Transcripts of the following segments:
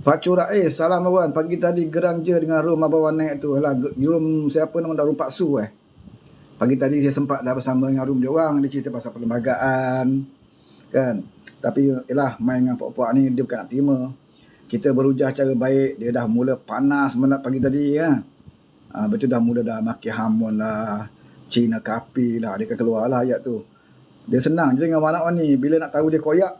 Pak Curai, salam abang. Pagi tadi gerang je dengan room abang naik tu. Lah, room siapa nama dah, room Pak Su Pagi tadi saya sempat dah bersama dengan room dia orang. Dia cerita pasal perlembagaan. Kan? Tapi yalah, main dengan puak-puak ni dia bukan nak terima. Kita berujah cara baik. Dia dah mula panas menat pagi tadi ya. Betul dah mula dah maki hamun lah. Cina kapi lah. Dia akan keluar lah ayat tu. Dia senang je dengan walawan ni. Bila nak tahu dia koyak,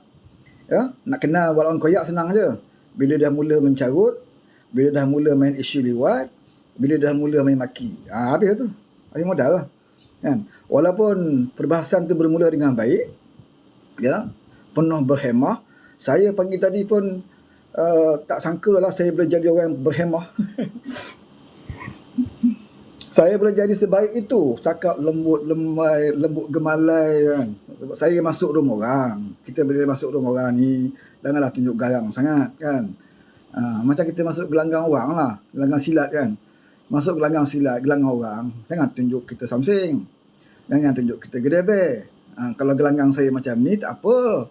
ya, nak kenal walawan koyak senang je. Bila dah mula mencarut, bila dah mula main isu liwat, bila dah mula main maki. Habis tu. Habis modal lah. Kan? Walaupun perbahasan tu bermula dengan baik, ya, penuh berhemah. Saya pagi tadi pun tak sangka lah saya boleh jadi orang berhemah. Saya boleh jadi sebaik itu. Cakap lembut, lembai, lembut gemalai kan. Sebab saya masuk rumah orang. Kita bila masuk rumah orang ni, janganlah tunjuk garang sangat kan. Macam kita masuk gelanggang orang lah. Gelanggang silat kan. Masuk gelanggang silat, gelanggang orang. Jangan tunjuk kita samsing. Jangan tunjuk kita gedebe. Kalau gelanggang saya macam ni, tak apa.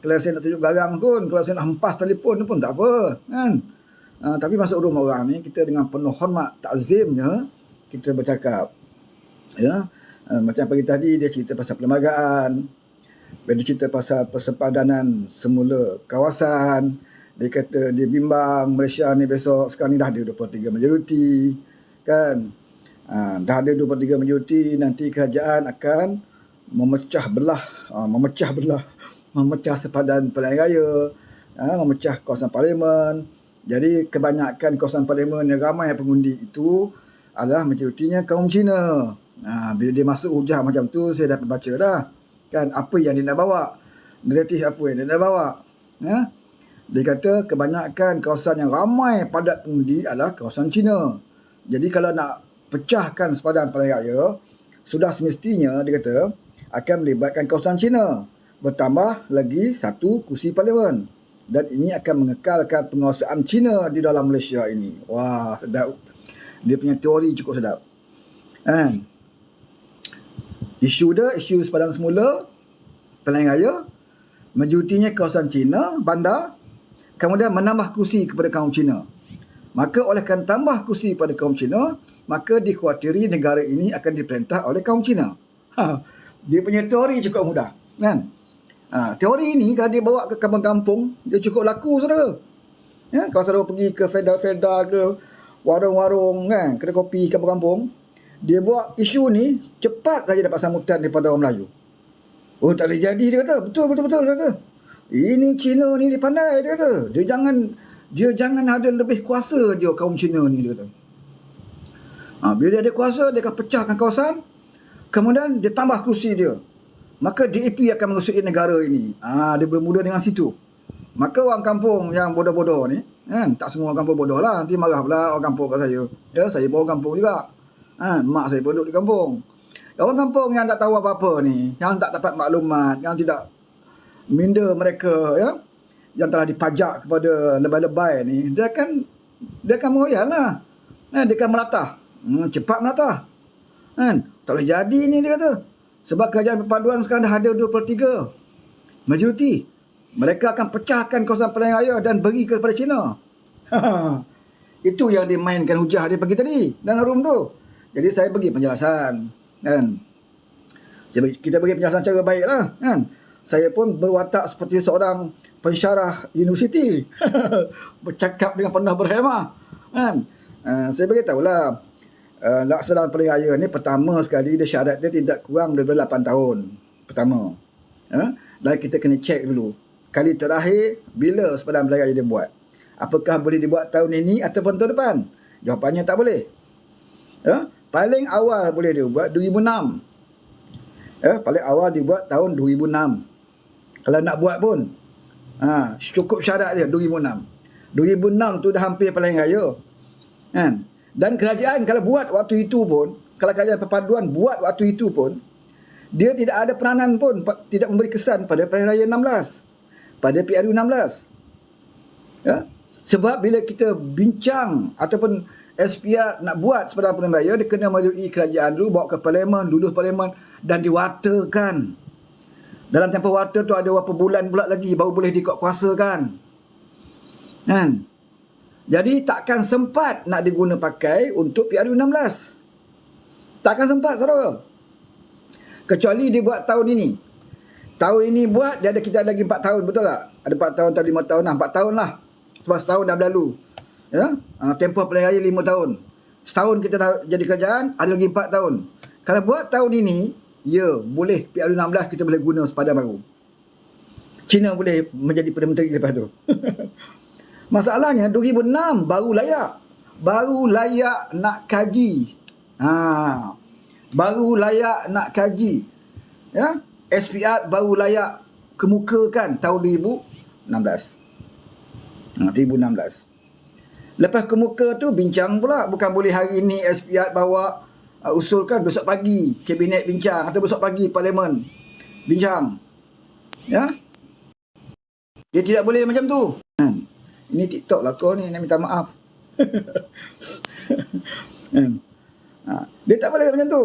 Kalau saya nak tunjuk garang pun, kalau saya nak hempas telefon pun tak apa kan. Tapi masuk rumah orang ni, kita dengan penuh hormat, takzimnya, kita bercakap. Ya, macam pagi tadi dia cerita pasal perlembagaan. Dia cerita pasal persepadanan semula kawasan. Dia kata dia bimbang Malaysia ni besok, sekarang ni dah ada 23 majoriti kan. Dah ada 23 majoriti, nanti kerajaan akan memecah belah, memecah sepadan pilihan raya, memecah kawasan parlimen. Jadi kebanyakan kawasan parlimen yang ramai pengundi itu adalah majoritinya kaum Cina. Bila dia masuk hujah macam tu, saya dapat baca dah kan apa yang dia nak bawa, naratif apa yang dia nak bawa. Dia kata kebanyakan kawasan yang ramai padat pengundi adalah kawasan Cina. Jadi kalau nak pecahkan sepadan pilihan raya, sudah semestinya dia kata akan melibatkan kawasan Cina, bertambah lagi satu kursi parlimen, dan ini akan mengekalkan penguasaan Cina di dalam Malaysia ini. Wah, sedap. Dia punya teori cukup sedap. Isu dia, isu sepadan semula, pilihan raya, majoritinya kawasan Cina, bandar, kemudian menambah kursi kepada kaum Cina. Maka olehkan tambah kursi pada kaum Cina, maka dikhawatiri negara ini akan diperintah oleh kaum Cina. Dia punya teori cukup mudah. Kan? Teori ini kalau dia bawa ke kampung-kampung, dia cukup laku saudara. Ya, kalau saudara pergi ke Feda-Feda ke warung-warung kan, kedai kopi kampung-kampung, dia buat isu ni cepat saja dapat sambutan daripada orang Melayu. Oh, tak boleh jadi dia kata. Betul dia kata. Ini Cina ni dia pandai dia kata. Dia jangan ada lebih kuasa je kaum Cina ni dia kata. Bila dia ada kuasa, dia akan pecahkan kawasan, kemudian dia tambah kursi dia. Maka DAP akan menguasai negara ini. Dia bermula dengan situ. Maka orang kampung yang bodoh-bodoh ni, kan, tak semua orang kampung bodoh lah, nanti marah pula orang kampung kat saya. Ya, saya pun orang kampung juga. Mak saya pun duduk di kampung. Orang kampung yang tak tahu apa-apa ni, yang tak dapat maklumat, yang tidak minda mereka, ya, yang telah dipajak kepada lebay-lebay ni, dia akan mengoyak lah. Dia akan melatah. Cepat melatah. Tak boleh jadi ni dia kata. Sebab kerajaan perpaduan sekarang dah ada 23 majoriti. Mereka akan pecahkan kawasan pilihan raya dan bagi kepada Cina. Itu yang dimainkan hujah dia pagi tadi dalam room tu. Jadi saya bagi penjelasan. Kan? Kita bagi penjelasan cara baik lah. Kan? Saya pun berwatak seperti seorang pensyarah universiti. Bercakap dengan penuh berhemah. Kan? Saya beritahu lah. Laksanaan pilihan raya ni pertama sekali dia syarat dia tidak kurang daripada 8 tahun. Pertama. Dan kita kena cek dulu. Kali terakhir, bila sepadan pilihan raya dia buat? Apakah boleh dibuat tahun ini ataupun tahun depan? Jawapannya tak boleh. Paling awal boleh dia buat 2006. Paling awal dibuat tahun 2006. Kalau nak buat pun, cukup syarat dia 2006. 2006 tu dah hampir pilihan raya. Kan? Dan kerajaan kalau buat waktu itu pun, kalau kerajaan perpaduan buat waktu itu pun, dia tidak ada peranan pun, tidak memberi kesan pada pilihan raya 16, pada PRU 16. Ya? Sebab bila kita bincang ataupun SPR nak buat sepadan pilihan raya, dia kena melalui kerajaan dulu, bawa ke parlimen, lulus parlimen dan diwatakan. Dalam tempoh wata tu ada berapa bulan pula lagi baru boleh dikuatkuasakan. Kan? Jadi takkan sempat nak diguna pakai untuk PRU16. Takkan sempat, saudara. Kecuali dia buat tahun ini. Tahun ini buat, kita ada lagi 4 tahun, betul tak? Ada 4 tahun atau 5 tahun lah. 4 tahun lah. Sebab setahun dah berlalu. Ya? Tempoh pilihan raya 5 tahun. Setahun kita dah jadi kerajaan, ada lagi 4 tahun. Kalau buat tahun ini, ya, boleh PRU16 kita boleh guna sepadan baru. Cina boleh menjadi Perdana Menteri lepas tu. Masalahnya 2006 baru layak. Baru layak nak kaji. Baru layak nak kaji. Ya? SPR baru layak kemukakan tahun 2016. 2016. Lepas kemuka tu bincang pula. Bukan boleh hari ni SPR bawa usulkan, besok pagi kabinet bincang atau besok pagi parlimen bincang. Ya? Dia tidak boleh macam tu. Ini TikTok lah kau ni, nak minta maaf. Dia tak boleh macam tu.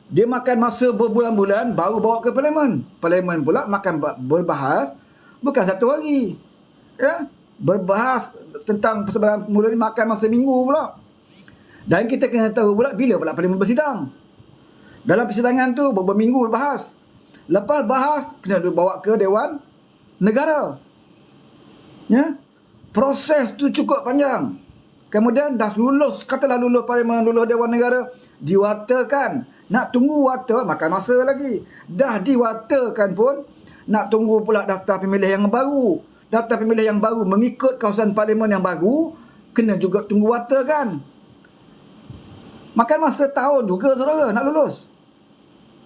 Dia makan masa berbulan-bulan baru bawa ke parlimen. Parlimen pula makan berbahas bukan satu hari. Ya? Berbahas tentang persebaran mula ni makan masa minggu pula. Dan kita kena tahu pula bila pula parlimen bersidang. Dalam persidangan tu berminggu bahas. Lepas bahas kena bawa ke Dewan Negara. Ya? Proses tu cukup panjang. Kemudian dah lulus, katalah lulus parlimen, lulus Dewan Negara, diwatakan. Nak tunggu wata, makan masa lagi. Dah diwatakan pun, nak tunggu pula daftar pemilih yang baru. Daftar pemilih yang baru mengikut kawasan parlimen yang baru, kena juga tunggu watakan. Makan masa tahun juga, saudara, nak lulus.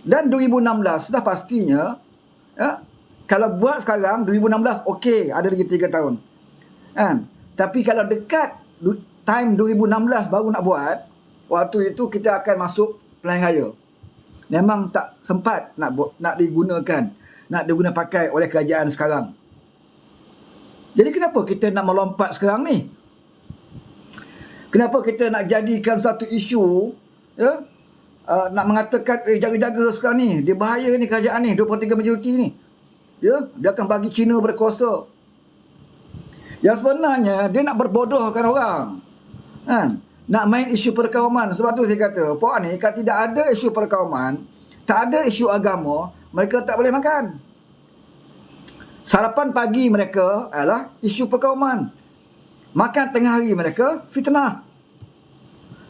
Dan 2016, sudah pastinya, ya, kalau buat sekarang, 2016, okey, ada lagi 3 tahun. Tapi kalau dekat time 2016 baru nak buat, waktu itu kita akan masuk pilihan raya. Memang tak sempat nak digunakan, nak diguna pakai oleh kerajaan sekarang. Jadi kenapa kita nak melompat sekarang ni? Kenapa kita nak jadikan satu isu, ya, nak mengatakan jaga-jaga sekarang ni, dia bahaya ni kerajaan ni, 23 majoriti ni. Ya, dia akan bagi Cina berkuasa. Yang sebenarnya dia nak berbodohkan orang. Nak main isu perkauman. Sebab tu saya kata, puak ni kalau tidak ada isu perkauman, tak ada isu agama, mereka tak boleh makan. Sarapan pagi mereka adalah isu perkauman. Makan tengah hari mereka fitnah.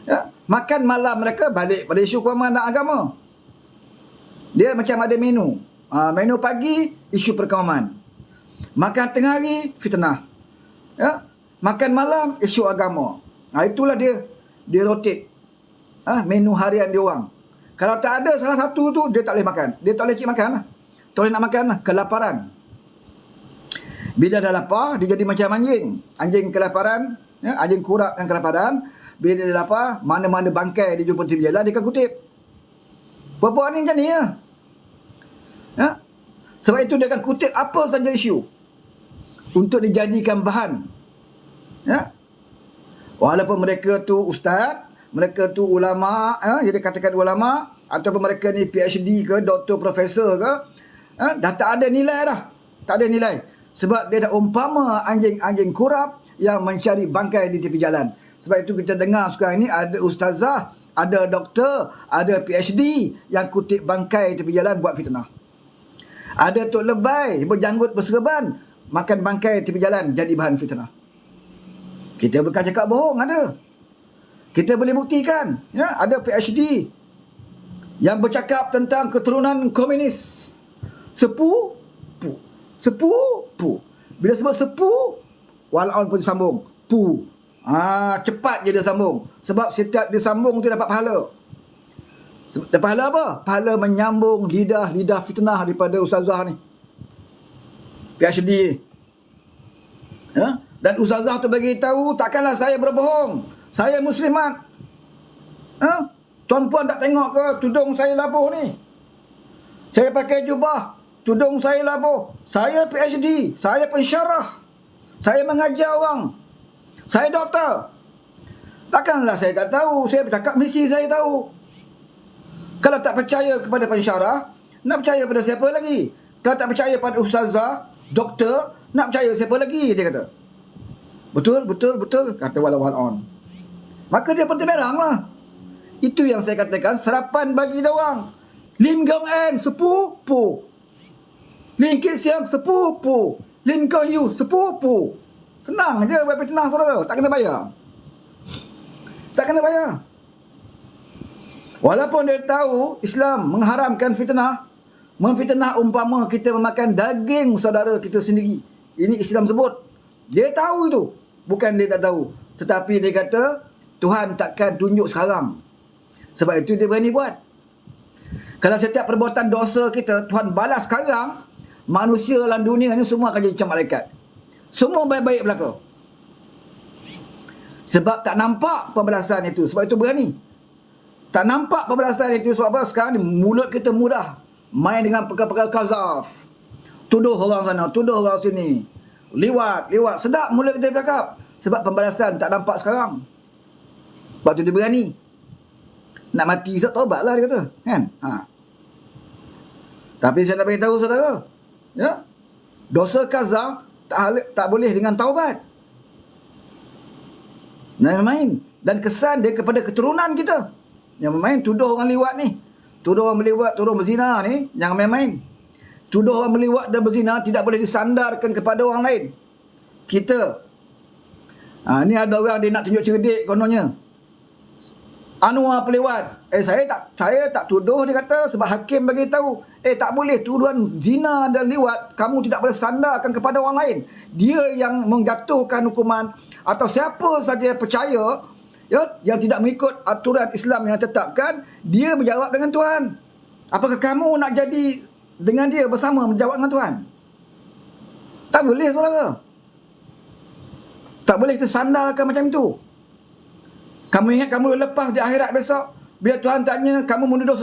Ya? Makan malam mereka balik pada isu perkauman dan agama. Dia macam ada menu. Menu pagi isu perkauman. Makan tengah hari fitnah. Ya? Makan malam isu agama. Itulah dia rotate menu harian dia orang. Kalau tak ada salah satu tu, dia tak boleh makan. Dia tak boleh cik makan lah. Tak boleh nak makan lah. Kelaparan. Bila dah lapar, dia jadi macam anjing. Anjing kelaparan, ya? Anjing kurap dan kelaparan. Bila dia lapar, mana-mana bangkai dia jumpa tepi jalan, dia akan kutip. Puan-puan ni macam ni ya. Ya? Sebab itu dia akan kutip apa saja isu untuk dijadikan bahan. Ya? Walaupun mereka tu ustaz, mereka tu ulama, jadi katakan ulama, ataupun mereka ni PhD ke, doktor, profesor ke, dah tak ada nilai dah. Tak ada nilai. Sebab dia dah umpama anjing-anjing kurap yang mencari bangkai di tepi jalan. Sebab itu kita dengar sekarang ni ada ustazah, ada doktor, ada PhD yang kutip bangkai tepi jalan buat fitnah. Ada tok lebay berjanggut berserban, makan bangkai tepi jalan jadi bahan fitnah. Kita bukan cakap bohong, ada. Kita boleh buktikan. Ya, ada PhD yang bercakap tentang keturunan komunis. Sepupu. Bila sebut sepupu, walaupun pun disambung. Cepat je dia sambung. Sebab setiap dia sambung tu dapat pahala. Dapat pahala apa? Pahala menyambung lidah fitnah daripada ustazah ni, PhD ni. Ya? Dan ustazah tu bagi tahu, takkanlah saya berbohong. Saya muslimat. Tuan-puan tak tengok ke tudung saya labuh ni? Saya pakai jubah, tudung saya labuh. Saya PhD, saya pensyarah. Saya mengajar orang. Saya doktor. Takkanlah saya tak tahu. Saya bercakap mesti saya tahu. Kalau tak percaya kepada pensyarah, nak percaya pada siapa lagi? Kalau tak percaya pada ustazah, doktor, nak percaya siapa lagi, dia kata. Betul, betul, betul, kata Walawan On. Maka dia pun terberang lah. Itu yang saya katakan, serapan bagi dia orang. Lim Gong Eng, sepupu. Lim Kit Siang, sepupu. Lim Kuan Yew, sepupu. Senang je, berapa tenang saudara. Tak kena bayar. Tak kena bayar. Walaupun dia tahu Islam mengharamkan fitnah, memfitnah umpama kita memakan daging saudara kita sendiri. Ini Islam sebut. Dia tahu itu. Bukan dia tak tahu. Tetapi dia kata, Tuhan takkan tunjuk sekarang. Sebab itu dia berani buat. Kalau setiap perbuatan dosa kita, Tuhan balas sekarang, manusia dalam dunia ni semua akan jadi macam malaikat. Semua baik-baik belaka. Sebab tak nampak pembalasan itu. Sebab itu berani. Tak nampak pembalasan itu. Sebab apa? Sekarang ni mulut kita mudah main dengan perkara-perkara kazaf. Tuduh orang sana, tuduh orang sini. Liwat. Sedap mulut kita bercakap. Sebab pembalasan tak nampak sekarang. Sebab tu dia berani. Nak mati Ustaz, taubatlah dia kata. Kan? Tapi saya nak beritahu saudara. Ya? Dosa kazaf tak boleh dengan taubat. Jangan main. Dan kesan dia kepada keturunan kita. Yang main tuduh orang liwat ni. Tuduh orang meliwat, tuduh berzina ni. Jangan main-main. Tuduh orang meliwat dan berzina tidak boleh disandarkan kepada orang lain. Kita. Ni ada orang dia nak tunjuk cerdik kononnya. Anwar pelewat. Saya tak tuduh, dia kata, sebab hakim bagi tahu. Tak boleh tuduhan zina dan liwat kamu tidak boleh sandarkan kepada orang lain. Dia yang menjatuhkan hukuman, atau siapa saja percaya ya, yang tidak mengikut aturan Islam yang tetapkan, dia berjawab dengan Tuhan. Apakah kamu nak jadi dengan dia bersama menjawab dengan Tuhan? Tak boleh saudara. Tak boleh kita sandarkan macam itu. Kamu ingat kamu lepas di akhirat besok, bila Tuhan tanya kamu menuduh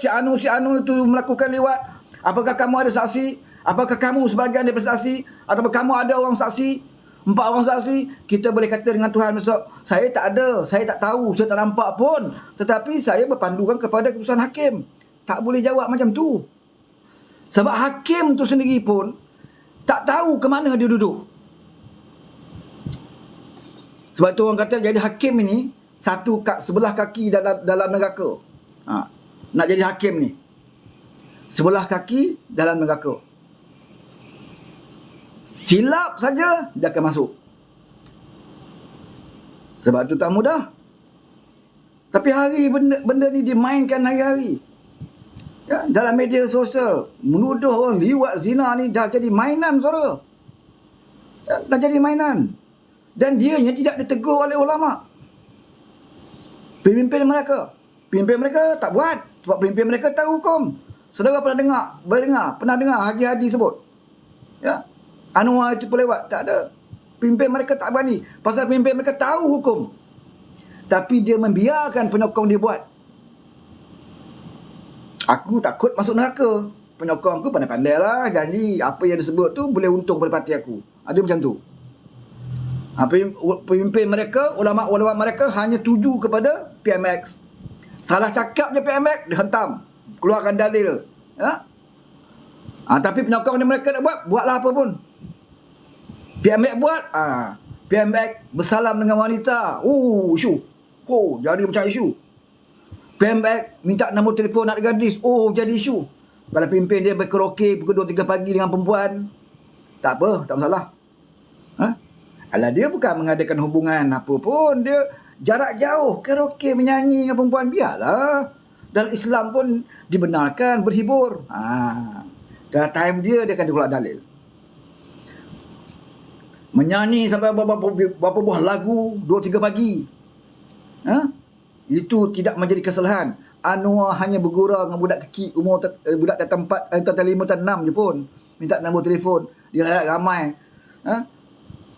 si Anu itu melakukan liwat, apakah kamu ada saksi? Apakah kamu sebahagian daripada saksi? Atau kamu ada orang saksi? 4 orang saksi? Kita boleh kata dengan Tuhan besok, saya tak ada, saya tak tahu, saya tak nampak pun, tetapi saya berpandukan kepada keputusan hakim. Tak boleh jawab macam tu. Sebab hakim tu sendiri pun tak tahu ke mana dia duduk. Sebab tu orang kata jadi hakim ini sebelah kaki dalam neraka. Nak jadi hakim ni, sebelah kaki dalam neraka. Silap saja dia akan masuk. Sebab tu tak mudah. Tapi hari benda ni dimainkan hari-hari. Ya, dalam media sosial, menuduh orang liwat zina ni dah jadi mainan saudara. Ya, dah jadi mainan. Dan dianya tidak ditegur oleh ulama. Pemimpin mereka tak buat. Sebab pemimpin mereka tahu hukum. Saudara pernah dengar Haji Hadi sebut. Ya, Anwar itu pelewat. Tak ada. Pemimpin mereka tak berani. Pasal pemimpin mereka tahu hukum. Tapi dia membiarkan penyokong dia buat. Aku takut masuk neraka. Penyokong aku pandai-pandai lah. Janji apa yang disebut tu boleh untung pada parti aku. Ada macam tu. Pemimpin mereka, ulama-ulama mereka hanya tuju kepada PMX. Salah cakap je PMX, dihentam. Keluarkan dalil. Ya? Tapi penyokong dia mereka nak buatlah apa pun. PMX buat, PMX bersalam dengan wanita. Isu. Jadi macam isu. PMX minta nombor telefon nak gadis. Jadi isu. Kalau pimpin dia berkeroke pukul 2-3 pagi dengan perempuan, tak apa, tak masalah. Alah, dia bukan mengadakan hubungan apa pun. Dia jarak jauh, karaoke, menyanyi dengan perempuan, biarlah. Dalam Islam pun dibenarkan berhibur. Dalam time dia akan dikeluar dalil. Menyanyi sampai berapa buah lagu 2-3 pagi. Itu tidak menjadi kesalahan. Anwar hanya bergurau dengan budak kecil, umur budak tak 5 tak 6 je pun. Minta nombor telefon. Dia ramai.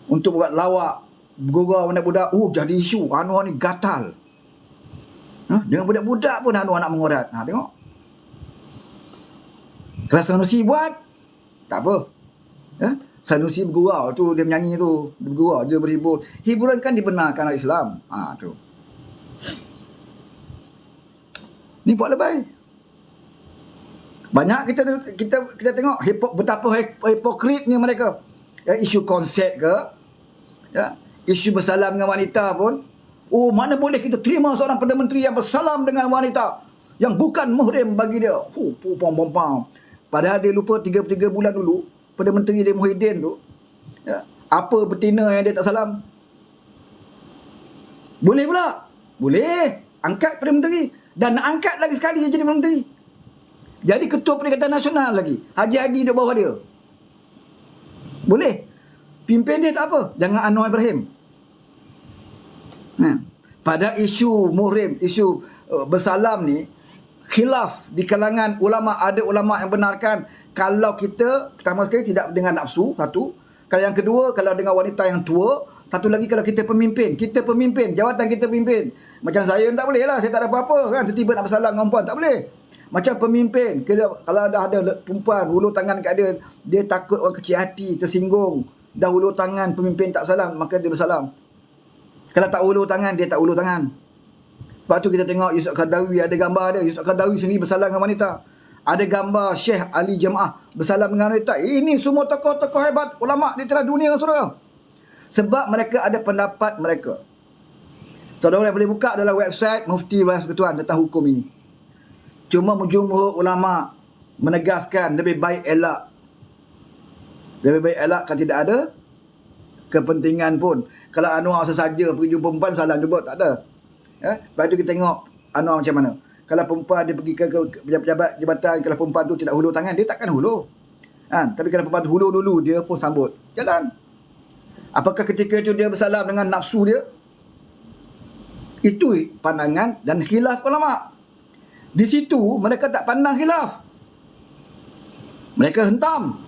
Untuk buat lawak, bergurau budak-budak, jadi isu. Anwar ni gatal. Dengan budak-budak pun Anwar nak mengorat. Tengok. Kalau Sanusi buat, tak apa. Sanusi bergurau tu, dia menyanyi tu, dia bergurau, dia berhibur. Hiburan kan dibenarkan oleh Islam. Tu. Ni buat lebay. Banyak kita tengok betapa hipokritnya mereka. Isu konsep ke, Ya. Isu bersalam dengan wanita pun, oh mana boleh kita terima seorang Perdana Menteri yang bersalam dengan wanita yang bukan muhrim bagi dia. Padahal dia lupa 3 bulan dulu, Perdana Menteri dia Muhyiddin tu, ya, apa betina yang dia tak salam? Boleh pula. Boleh. Angkat Perdana Menteri. Dan nak angkat lagi sekali dia jadi Perdana Menteri. Jadi Ketua Perikatan Nasional lagi. Haji Hadi di bawah dia. Boleh. Pimpin dia tak apa. Jangan Anwar Ibrahim. Pada isu muhrim, isu bersalam ni, khilaf di kalangan ulama'. Ada ulama' yang benarkan kalau kita, pertama sekali tidak dengan nafsu, satu. Kalau yang kedua, kalau dengan wanita yang tua. Satu lagi, kalau kita pemimpin, jawatan kita pemimpin. Macam saya tak boleh lah, saya tak ada apa-apa kan, tiba-tiba nak bersalam dengan perempuan, tak boleh. Macam pemimpin, kalau dah ada perempuan hulur tangan kat dia takut orang kecil hati, tersinggung, dah hulur tangan pemimpin tak bersalam, maka dia bersalam. Kalau tak hulur tangan, dia tak hulur tangan. Sebab tu kita tengok Yusuf Qaradawi, ada gambar dia, Yusuf Qaradawi sendiri bersalam dengan wanita. Ada gambar Syekh Ali Jemaah bersalam dengan wanita. Ini semua tokoh-tokoh hebat ulama' di tengah dunia, saudara. Sebab mereka ada pendapat mereka. Saudara boleh buka dalam website Mufti Wahid Persekutuan tentang hukum ini. Cuma jumhur ulama' menegaskan lebih baik elak. Lebih baik elak kalau tidak ada kepentingan pun. Kalau Anwar sesaja pergi jumpa perempuan, salam jumpa, tak ada. Lepas tu kita tengok Anwar macam mana. Kalau perempuan dia pergi ke pejabat jabatan, kalau perempuan tu tidak hulur tangan, dia takkan hulur. Tapi kalau perempuan tu hulur dulu, dia pun sambut. Jalan. Apakah ketika itu dia bersalam dengan nafsu dia? Itu pandangan dan khilaf ulama'. Di situ mereka tak pandang khilaf. Mereka hentam.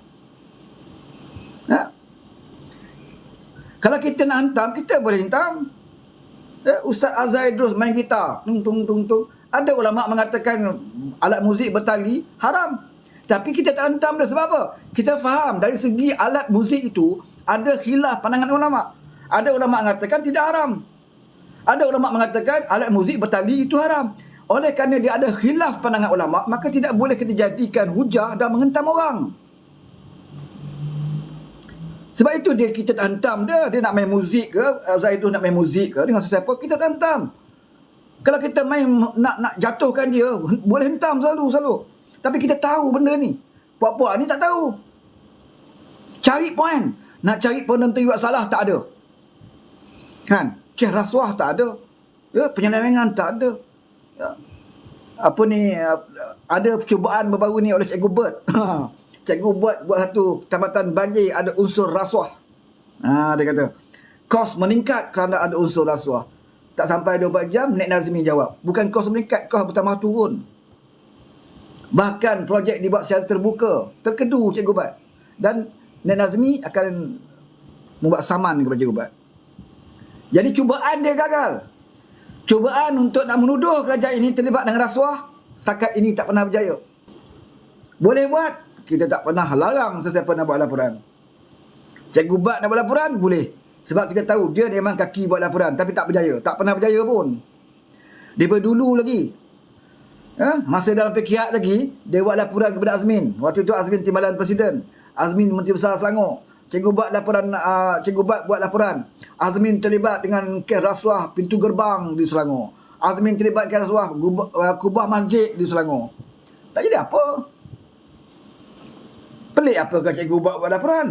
Kalau kita nak hentam, kita boleh hentam. Ustaz Azhar Idrus main gitar. Tung. Ada ulama' mengatakan alat muzik bertali haram. Tapi kita tak hentam dia. Sebab apa? Kita faham dari segi alat muzik itu ada khilaf pandangan ulama'. Ada ulama' mengatakan tidak haram. Ada ulama' mengatakan alat muzik bertali itu haram. Oleh kerana dia ada khilaf pandangan ulama', maka tidak boleh kita jadikan hujah dan menghentam orang. Sebab itu kita tak hentam dia. Dia nak main muzik ke, Zaidul nak main muzik ke dengan sesiapa, kita tak hentam. Kalau kita main nak jatuhkan dia, boleh hentam selalu. Tapi kita tahu benda ni. Puak-puak ni tak tahu. Cari poin. Nak cari penentu buat salah, tak ada. Kan? Kes rasuah tak ada. Ya, penyelewengan tak ada. Ya. Ada percubaan baru-baru ni oleh Cikgu Bert. Cikgu buat satu tambatan banjir, ada unsur rasuah. Dia kata, kos meningkat kerana ada unsur rasuah. Tak sampai 24 jam, Nek Nazmi jawab, bukan kos meningkat, kos bertambah turun. Bahkan projek dibuat secara terbuka. Terkedu Cikgu Bert. Dan Nek Nazmi akan membuat saman kepada Cikgu Bert. Jadi cubaan dia gagal. Cubaan untuk nak menuduh kerajaan ini terlibat dengan rasuah, setakat ini tak pernah berjaya. Boleh buat, kita tak pernah larang sesiapa nak buat laporan. Cikgu Bert nak buat laporan, boleh. Sebab kita tahu dia memang kaki buat laporan, tapi tak berjaya. Tak pernah berjaya pun. Daripada dulu lagi. Masa dalam PKR lagi, dia buat laporan kepada Azmin. Waktu itu Azmin Timbalan Presiden. Azmin Menteri Besar Selangor. Cikgu Bert buat laporan. Azmin terlibat dengan kes rasuah pintu gerbang di Selangor. Azmin terlibat kes rasuah kubah masjid di Selangor. Tak jadi apa. Pelik apa kalau Cikgu Bert buat laporan?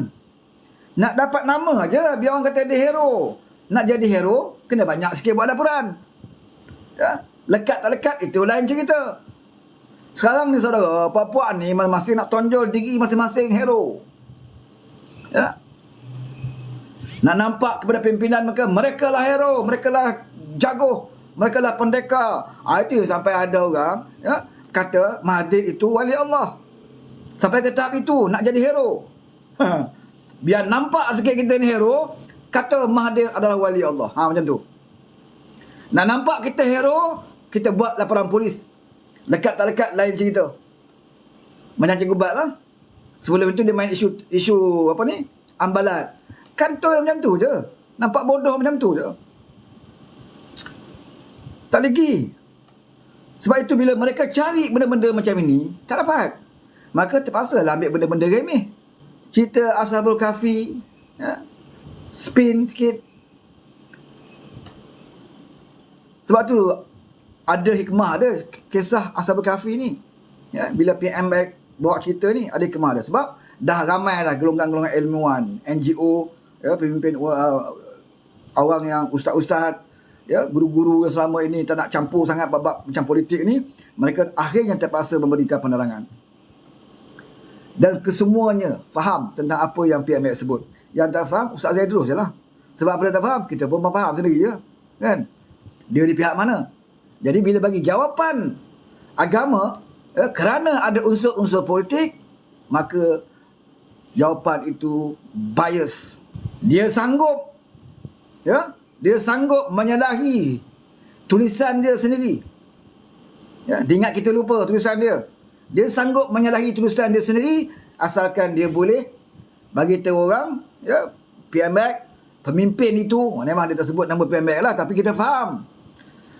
Nak dapat nama aja, biar orang kata dia hero. Nak jadi hero, kena banyak sikit buat laporan. Ya? Lekat tak lekat, itu lain cerita. Sekarang ni saudara, puak-puak ni masih nak tonjol diri masing-masing hero. Ya? Nak nampak kepada pimpinan mereka lah hero, mereka lah jago, mereka lah pendekar. Itu sampai ada orang kata Mahathir itu wali Allah. Sampai ke tahap itu, nak jadi hero. Biar nampak sikit kita ni hero, kata Mahathir adalah wali Allah. Macam tu. Nak nampak kita hero, kita buat laporan polis. Lekat tak lekat, lain cerita. Macam Cikgu Bert lah. Sebelum itu dia main isu apa ni? Ambalat. Kantor macam tu je. Nampak bodoh macam tu je. Tak lagi. Sebab itu bila mereka cari benda-benda macam ini, tak dapat. Maka terpaksa lah ambil benda-benda remeh. Cerita Ashabul Kahfi, spin sikit, Sebab tu ada hikmah dia kisah Ashabul Kahfi ni. Ya, bila PM Back bawa cerita ni ada hikmah dia. Sebab dah ramai dah golongan-golongan ilmuwan, NGO, ya, pemimpin orang yang ustaz-ustaz, ya, guru-guru yang selama ini tak nak campur sangat bab macam politik ni, mereka akhirnya terpaksa memberikan penerangan. Dan kesemuanya faham tentang apa yang PM Back sebut. Yang tak faham, Ustaz Zaidrus je lah. Sebab apa dia tak faham, kita pun faham sendiri je. Kan? Dia di pihak mana? Jadi bila bagi jawapan agama, ya, kerana ada unsur-unsur politik, maka jawapan itu bias. Dia sanggup, ya, dia sanggup menyalahi tulisan dia sendiri. Ya, dia ingat kita lupa tulisan dia. Dia sanggup menyalahi tulisan dia sendiri asalkan dia boleh bagi tahu orang, ya, PM Back, pemimpin itu, memang dia tak sebut nama PM Back lah, tapi kita faham.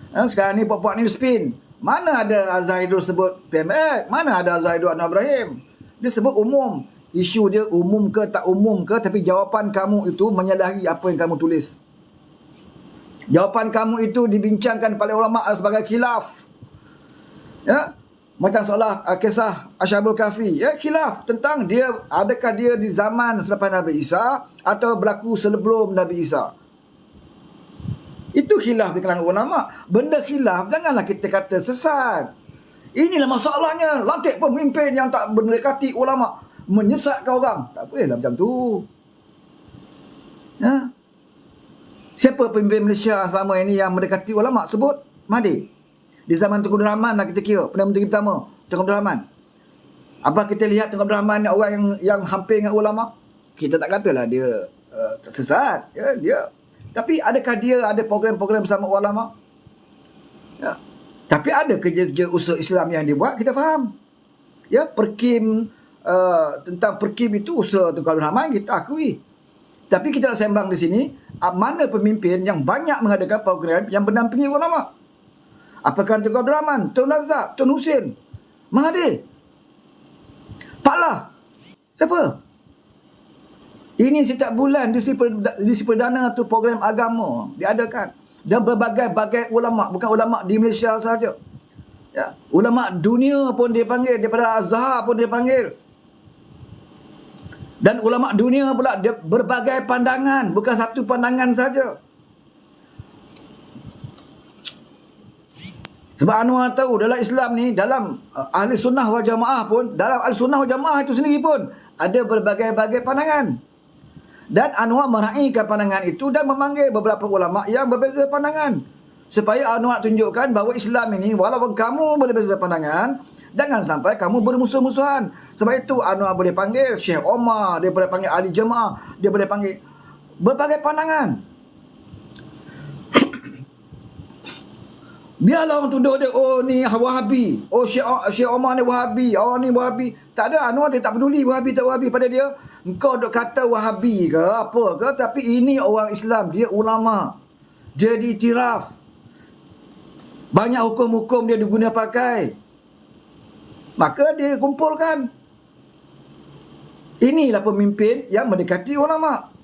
Sekarang ni puak-puak ni spin. Mana ada Azhar sebut PM Back? Mana ada Azhar Anwar Ibrahim? Dia sebut umum. Isu dia umum ke tak umum ke, tapi jawapan kamu itu menyalahi apa yang kamu tulis. Jawapan kamu itu dibincangkan oleh ulama sebagai khilaf. Ya, macam soalan kisah Ashabul Kahfi, ya, khilaf tentang dia adakah dia di zaman selepas Nabi Isa atau berlaku sebelum Nabi Isa. Itu khilaf di kalangan ulama. Benda khilaf janganlah kita kata sesat. Inilah masalahnya. Lantik pemimpin yang tak mendekati ulama, menyesatkan orang. Tak bolehlah macam tu. Ha? Siapa pemimpin Malaysia selama ini yang mendekati ulama? Sebut Mahathir. Di zaman Tengku Abdul Rahman lah kita kira, Perdana Menteri pertama Tengku Abdul Rahman. Apa kita lihat Tengku Abdul Rahman ni orang yang hampir dengan ulama? Kita tak katalah dia sesat, ya, dia. Tapi adakah dia ada program-program bersama ulama? Ya. Tapi ada kerja-kerja usaha Islam yang dia buat, kita faham. Ya, Perkim, tentang Perkim itu usaha Tengku Abdul Rahman, kita akui. Tapi kita nak sembang di sini, mana pemimpin yang banyak mengadakan program yang mendampingi ulama? Apakah Tengku Abdul Rahman, Tun Razak, Tun Hussein, Mahathir, Pak Lah? Siapa? Ini setiap bulan di Perdana tu program agama diadakan. Dan berbagai-bagai ulama, bukan ulama di Malaysia sahaja. Ya, ulama dunia pun dia panggil, daripada Azhar pun dia panggil. Dan ulama dunia pula dia berbagai pandangan, bukan satu pandangan saja. Sebab Anwar tahu dalam Islam ni, dalam ahli sunnah wal jamaah pun, dalam ahli sunnah wal jamaah itu sendiri pun ada berbagai-bagai pandangan. Dan Anwar meraihkan pandangan itu dan memanggil beberapa ulama yang berbeza pandangan. Supaya Anwar tunjukkan bahawa Islam ini, walaupun kamu berbeza pandangan, jangan sampai kamu bermusuh-musuhan. Sebab itu Anwar boleh panggil Syekh Omar, dia boleh panggil ahli jemaah, dia boleh panggil berbagai pandangan. Biarlah orang tuduh dia, oh ni Wahabi, oh Syekh Omar ni Wahabi, oh ni Wahabi. Tak ada, Anwar dia tak peduli Wahabi tak Wahabi. Pada dia, engkau duk kata Wahabi ke apa ke, tapi ini orang Islam, dia ulama, dia diiktiraf, banyak hukum-hukum dia diguna pakai, maka dia kumpulkan. Inilah pemimpin yang mendekati ulama.